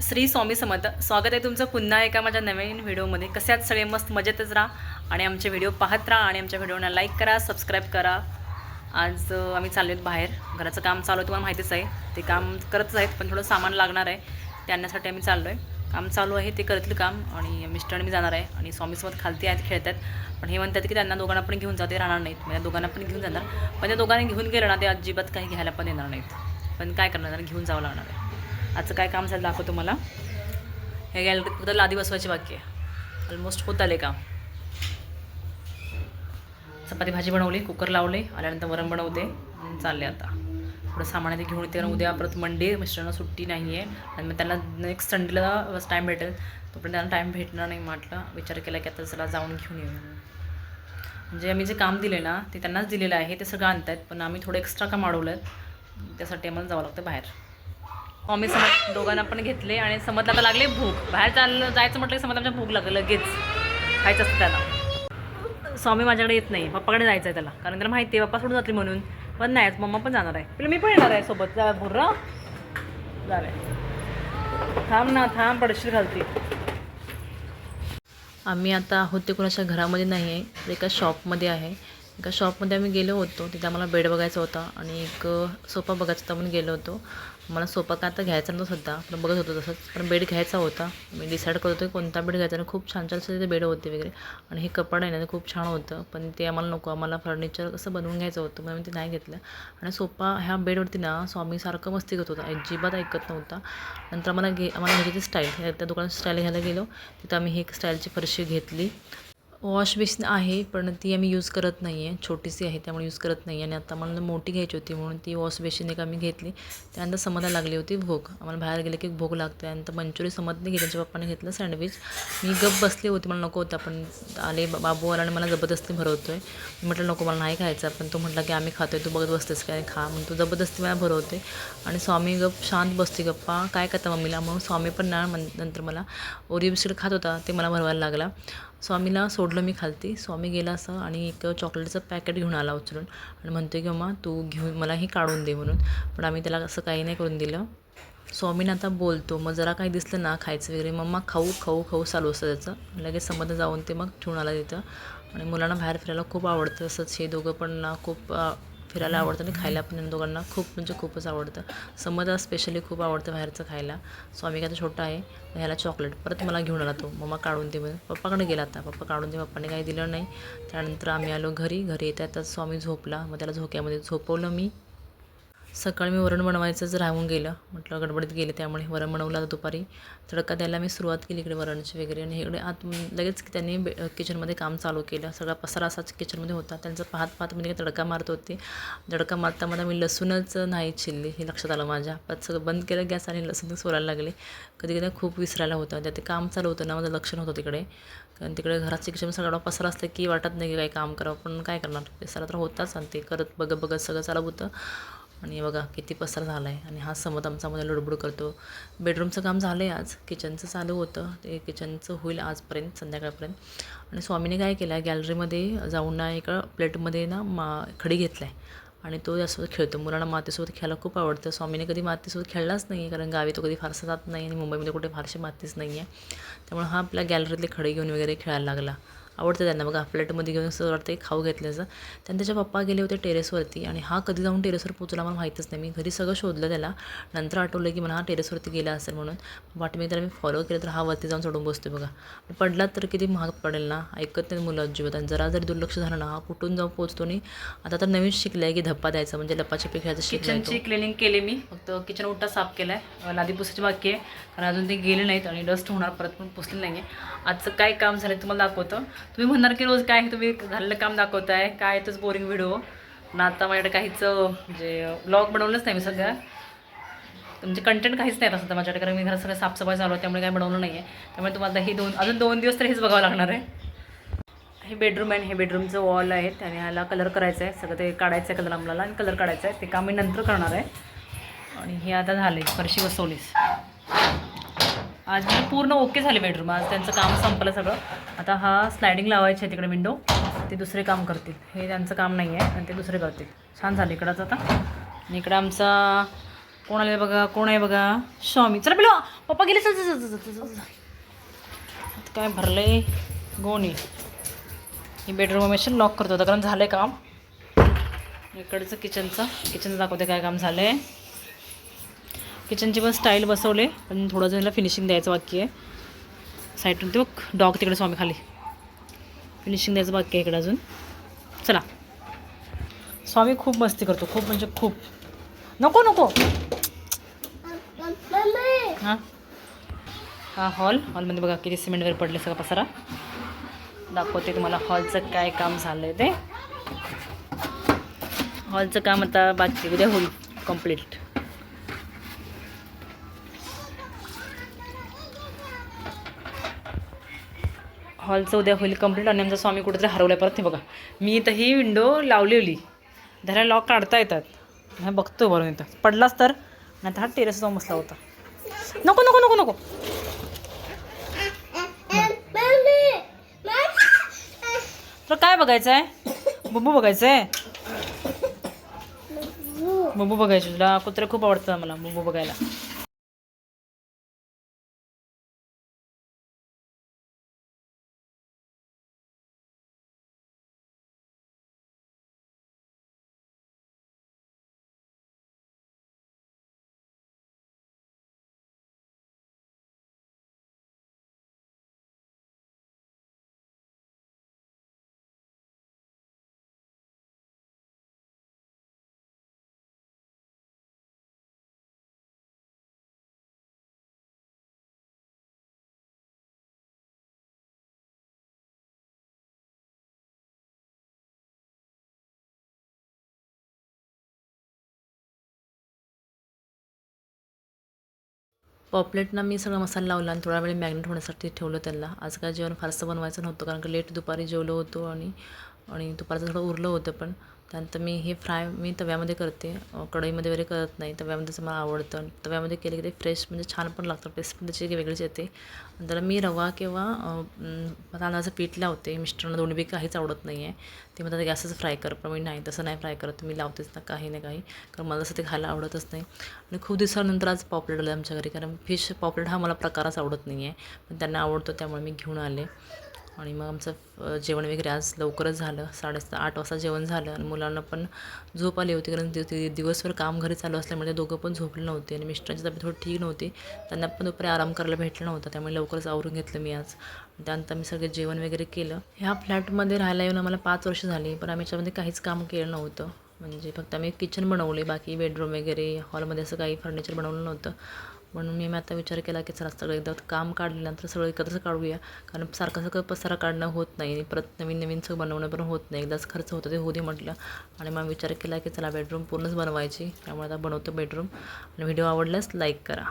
श्री स्वामी समर्थ. स्वागत आहे तुमचं पुन्हा एका माझ्या नवीन व्हिडिओमध्ये. कसे आहात सगळे? मस्त मजेतच राहा आणि आमचे व्हिडिओ पाहत राहा आणि आमच्या व्हिडिओना लाईक करा, सबस्क्राईब करा. आज आम्ही चाललो आहेत बाहेर. घराचं काम चालू आहे, तुम्हाला माहितीच आहे. ते काम करतच आहेत, पण थोडं सामान लागणार आहे, ते आणण्यासाठी आम्ही चाललो आहे. काम चालू आहे, ते करतील काम. आणि मिस्टर मी जाणार आहे आणि स्वामी समर्थ खालती आहेत, खेळत आहेत. पण हे म्हणतात की त्यांना दोघांना पण घेऊन जाते राहणार नाहीत. म्हणजे दोघांना पण घेऊन जाणार, पण त्या दोघांनी घेऊन गेलं ना ते अजिबात काही घ्यायला पण येणार नाहीत. पण काय करणार, घेऊन जावं लागणार आहे. आजचं काय काम झालं दाखवतो तुम्हाला. हे गॅलरीत फक्त लादी बसवायची बाकी आहे. ऑलमोस्ट होत आले काम. चपाती भाजी बनवली, कुकर लावले, आल्यानंतर वरण बनवते आणि चालले आता. थोडं सामान आहे ते घेऊन येते. उद्या परत मंडे, मिस्टरांना सुट्टी नाही आहे आणि मग त्यांना नेक्स्ट संडेला टाईम भेटेल. तोपर्यंत त्यांना टाईम भेटणार नाही. म्हटलं विचार केला की आता चला जाऊन घेऊन येऊ. म्हणजे आम्ही जे काम दिले ना ते त्यांनाच दिलेलं आहे, ते सगळं आणत आहेत, पण आम्ही थोडं एक्स्ट्रा काम वाढवलं आहे. त्यासाठी आम्हाला जावं लागतं बाहेर. आम्ही समज दोघांना पण घेतले आणि समजला आता लागले भूक. बाहेर जायचं म्हटलं की समज आमच्या भूक लागलं, लगेच खायचं असतं त्याला. स्वामी माझ्याकडे येत नाही, पप्पाकडे जायचं आहे त्याला, कारण त्याला माहिती आहे पप्पा सोडून जातील म्हणून. पण नाही, मम्मा पण जाणार आहे. पहिले मी पण येणार आहे सोबत. जा भुर्रा जावे, थांब ना, थांब, पडशील घालते. आम्ही आता आहोत ते कोणाच्या घरामध्ये नाही आहे, तर एका शॉपमध्ये आहे. एका शॉपमध्ये आम्ही गेलो होतो. तिथे आम्हाला बेड बघायचा होता आणि एक सोफा बघायचा होता म्हणून गेलो होतो. मला सोफा का आता घ्यायचा नव्हता सध्या, पण बघत होतो तसंच. पण बेड घ्यायचा होता. मी डिसाईड करत होतो कोणता बेड घ्यायचा. आणि खूप छान छान तिथे बेड होते वगैरे. आणि हे कपाट आहे ना ते खूप छान होतं, पण ते आम्हाला नको. आम्हाला फर्निचर कसं बनवून घ्यायचं होतं, म्हणून ते नाही घेतलं. आणि सोफा ह्या बेडवरती ना स्वामीसारखं मस्ती करत होता, अजिबात ऐकत नव्हता. नंतर आम्हाला घ्यायची ती स्टाईल, त्या दुकानात स्टाईल घ्यायला गेलो. तिथं आम्ही ही एक स्टाईलची फरशी घेतली. वॉश बेसिन आहे, पण ती आम्ही यूज करत नाही आहे. छोटीशी आहे त्यामुळे यूज करत नाही. आणि आता मला मोठी घ्यायची होती म्हणून ती वॉश बेसिन एक आम्ही घेतली. त्यानंतर समजला लागली होती भूक. आम्हाला बाहेर गेले की भूक लागते. त्यानंतर मंचुरी समजने घेतली, त्यांच्या पप्पाने घेतलं सँडविच. मी गप बसली होती, मला नको होता, पण आले बाबू आला आणि मला जबरदस्ती भरवतो आहे. मी म्हटलं नको, मला नाही खायचं. पण तो म्हटला की आम्ही खातोय, तू बघत बसतेस काय, खा. म्हणून तो जबरदस्ती मला भरवते. आणि स्वामी गप शांत बसते, गप्पा काय करता मम्मीला. म्हणून स्वामी पण ना नंतर मला ओरिओ बिस्किट खात होता, ते मला भरवायला लागला. स्वामीला सोडलं मी खालती. स्वामी गेला असं आणि एक चॉकलेटचं पॅकेट घेऊन आला उचलून आणि म्हणतो की मम्मा तू घेऊन मला ही काढून दे म्हणून. पण आम्ही त्याला असं काही नाही करून दिलं. स्वामीनं आता बोलतो, मग जरा काही दिसलं ना खायचं वगैरे, मम्मा खाऊ खाऊ खाऊ चालू असतं त्याचं. लगेच समज जाऊन ते मग ठेवून आला तिथं. आणि मुलांना बाहेर फिरायला खूप आवडतं. असंच हे दोघं पण ना खूप फिरायला आवडतं आणि खायला पण दोघांना खूप म्हणजे खूपच आवडतं. समजा स्पेशली खूप आवडतं बाहेरचं खायला. स्वामी काय तर छोटा आहे, ह्याला चॉकलेट. परत मला घेऊन आला तो, मम्मा काढून दे म्हणून. पप्पाकडे गेला आता, पप्पा काढून दे, पप्पाने काही दिलं नाही. त्यानंतर आम्ही आलो घरी. येताच स्वामी झोपला. मग त्याला झोक्यामध्ये झोपवलं मी. सकाळी मी वरण बनवायचंच राहून गेलं, म्हटलं गडबडीत गेले त्यामुळे. वरण बनवलं दुपारी. तडका द्यायला मी सुरुवात केली इकडे वरणाची वगैरे. आणि इकडे लगेच त्यांनी किचनमध्ये काम चालू केलं. सगळा पसारा असाच किचनमध्ये होता. त्यांचं पाहत पाहत म्हणजे तडका मारत होते. तडका मारता मला मी लसूणच नाही चिरली, हे लक्षात आलं माझ्या. पण सगळं बंद केलं गॅस आणि लसूण सोलायला लागले. कधी कधी खूप विसरायला होतं. त्यात ते काम चालू होतं ना, माझं लक्ष नव्हतं तिकडे. कारण तिकडे घराच्या किचन सगळा पसारा असतं की वाटत नाही की काही काम करावं, पण काय करणार, पसारा तर होताच. आणि ते करत बघत बघत सगळं चालू होतं. आणि बघा किती पसार झाला आहे. आणि हा समोर आमच्यामध्ये लुडबुड करतो. बेडरूमचं काम झालं आहे आज. किचनचं चालू होतं, ते किचनचं होईल आजपर्यंत, संध्याकाळपर्यंत. आणि स्वामीने काय केलं आहे, गॅलरीमध्ये जाऊन ना एका प्लेटमध्ये ना खडी घेतला आहे आणि तो त्यासोबत खेळतो. मुलांना मातीसोबत खेळायला खूप आवडतं. स्वामीने कधी मातीसोबत खेळलाच नाही आहे, कारण गावी तो कधी फारसा जात नाही आणि मुंबईमध्ये कुठे फारशी मातीच नाही आहे. त्यामुळे हा आपल्या गॅलरीतले खडे घेऊन वगैरे खेळायला लागला. आवडतं त्यांना. बघा प्लेटमध्ये घेऊन असं वाटतं खाऊ घेतल्याचं. त्यानंतर त्याच्या पप्पा गेले होते टेरेसवरती आणि हा कधी जाऊन टेरेसवर पोचला मला माहीतच नाही. मी घरी सगळं शोधलं त्याला. नंतर आठवलं की मला हा टेरेसवरती गेला असेल म्हणून. वाटेमध्ये त्याला मी फॉलो केलं तर हा वरती जाऊन चढून बसतो बघा. पडला तर किती महाग पडेल ना. ऐकत नाही मुलं अजिबात. आणि जरा जरी दुर्लक्ष झालं ना, हा कुठून जाऊन पोचतो. नाही आता तर नवीन शिकलं आहे की धप्पा द्यायचा, म्हणजे लपाछपी खेळायचं शिकलं. किचनची क्लिनिंग केली मी, फक्त किचन उठा साफ केला आहे. लादी पुसायची बाकी आहे, कारण अजून ते गेले नाहीत आणि डस्ट होणार, परत पण पुसले नाही आहे. आजचं काय काम झालं तुम्हाला दाखवतं. तुम्ही म्हणणार की रोज काय तुम्ही झालेलं काम दाखवताय, काय येतच बोरिंग व्हिडिओ. पण आता माझ्याकडे काहीच म्हणजे व्लॉग बनवलंच नाही मी सगळं. म्हणजे कंटेंट काहीच नाही असं माझ्याकडे, कारण मी घरात सगळं साफसफाई चालू आहे, त्यामुळे काही बनवलं नाही आहे. त्यामुळे तुम्हाला हे अजून 2 दिवस तर हेच बघावं लागणार आहे. हे बेडरूम आहे, हे बेडरूमचं वॉल आहे, त्याने ह्याला कलर करायचं आहे. सगळं ते काढायचं आहे कलर आम्हाला आणि कलर काढायचं आहे. ते काम मी नंतर करणार आहे. आणि हे आता झाले, फरशी बसवलीस. आज मी पूर्ण ओके झाले बेडरूम. आज त्यांचं काम संपलं सगळं. आता हा स्लायडिंग लावायची आहे तिकडे विंडो, ते दुसरे काम करतील. हे त्यांचं काम नाही आहे आणि ते दुसरे करतील. छान झालं इकडंच आता. आणि इकडं आमचा कोण आले बघा, कोण आहे बघा, स्वामी. चला पिलो, पप्पा गेले. चल चल चल चल चल. आता काय भरलंय गोणी. ही बेडरूम मशीन लॉक करत होता कारण झालं आहे काम. इकडचं किचनचं दाखवते काय काम झालं आहे. किचनची पण स्टाईल बसवले, पण थोडं जण फिनिशिंग द्यायचं बाकी आहे. साईडून ते बघ डॉग तिकडे स्वामी खाली. फिनिशिंग द्यायचं बाकी आहे इकडे अजून. चला. स्वामी खूप मस्ती करतो, खूप म्हणजे खूप. नको नको. हां हा हॉलमध्ये बघा किती सिमेंट वगैरे पडले, सगळा पसारा. दाखवते तुम्हाला हॉलचं काय काम झालं आहे ते. हॉलचं काम आता बाकी, उद्या होईल कंप्लीट. हॉलचं उद्या होईल कंप्लीट. आणि आमचा स्वामी कुठेतरी हरवला आहे परत. हे बघा, मी तर ही विंडो लावलेली, त्याला लॉक काढता येतात. हा बघतो बरं इथं पडलाच तर, नाही तर हा टेरेस जाऊन बसला होता. नको नको नको नको. तर काय बघायचं आहे? बुब्बू बघायचं आहे. बुब्बू बघायचं तुला? कुत्रे खूप आवडतं मला बुब्बू बघायला. पॉपलेटना मी सगळा मसाला लावला आणि थोडा वेळ मॅग्नेट होण्यासाठी ठेवलं त्याला. आज काय जेवण फारसं बनवायचं नव्हतं कारण की लेट दुपारी जेवलो होतो आणि आणि दुपारचं थोडं उरलं होतं. पण त्यानंतर मी मी तव्यामध्ये करते, कढईमध्ये वगैरे करत नाही. तव्यामध्येच मला आवडतं. तव्यामध्ये केले की ते फ्रेश म्हणजे छान पण लागतं, टेस्ट पण त्याची वेगळीच येते. त्याला मी रवा किंवा तांदळाचं पीठ लावते. मिस्टरांना दोन्हीपैकी काहीच आवडत नाही आहे. ते म्हणतात गॅसच फ्राय कर, पण मी नाही, तसं नाही फ्राय करत. मी लावतेच ना काही ना काही, कारण मला तसं ते खायला आवडतच नाही. आणि खूप दिवसानंतर आज पॉपलेट आलं आमच्या घरी, कारण फिश पॉपलेट हा मला प्रकारच आवडत नाही आहे, पण त्यांना आवडतो त्यामुळे मी घेऊन आले. आणि मग आमचं जेवण वगैरे आज लवकरच झालं. 8:30 वाजता जेवण झालं. आणि मुलांना पण झोप आली होती कारण दिवसभर काम घरी चालू असल्यामुळे दोघं पण झोपले नव्हते. आणि मिस्टरांची तब्येत थोडी ठीक नव्हती, त्यांना पण दुपारी आराम करायला भेटलं नव्हतं, त्यामुळे लवकरच आवरून घेतलं मी आज. त्यानंतर मी सगळे जेवण वगैरे केलं. ह्या फ्लॅटमध्ये राहायला येऊन आम्हाला 5 वर्ष झाली, पण आम्ही याच्यामध्ये काहीच काम केलं नव्हतं. म्हणजे फक्त आम्ही किचन बनवले, बाकी बेडरूम वगैरे हॉलमध्ये असं काही फर्निचर बनवलं नव्हतं. म्हणून मी आता विचार केला की चला सगळं एकदा काम काढल्यानंतर सगळं एकत्रच काढूया, कारण सारखं पसारा काढणं होत नाही आणि परत नवीन नवीन सगळं बनवणं पण होत नाही. एकदाच खर्च होतं ते होऊ दे म्हटलं. आणि मग विचार केला की चला बेडरूम पूर्णच बनवायची, त्यामुळे आता बनवतो बेडरूम. आणि व्हिडिओ आवडल्यास लाईक करा.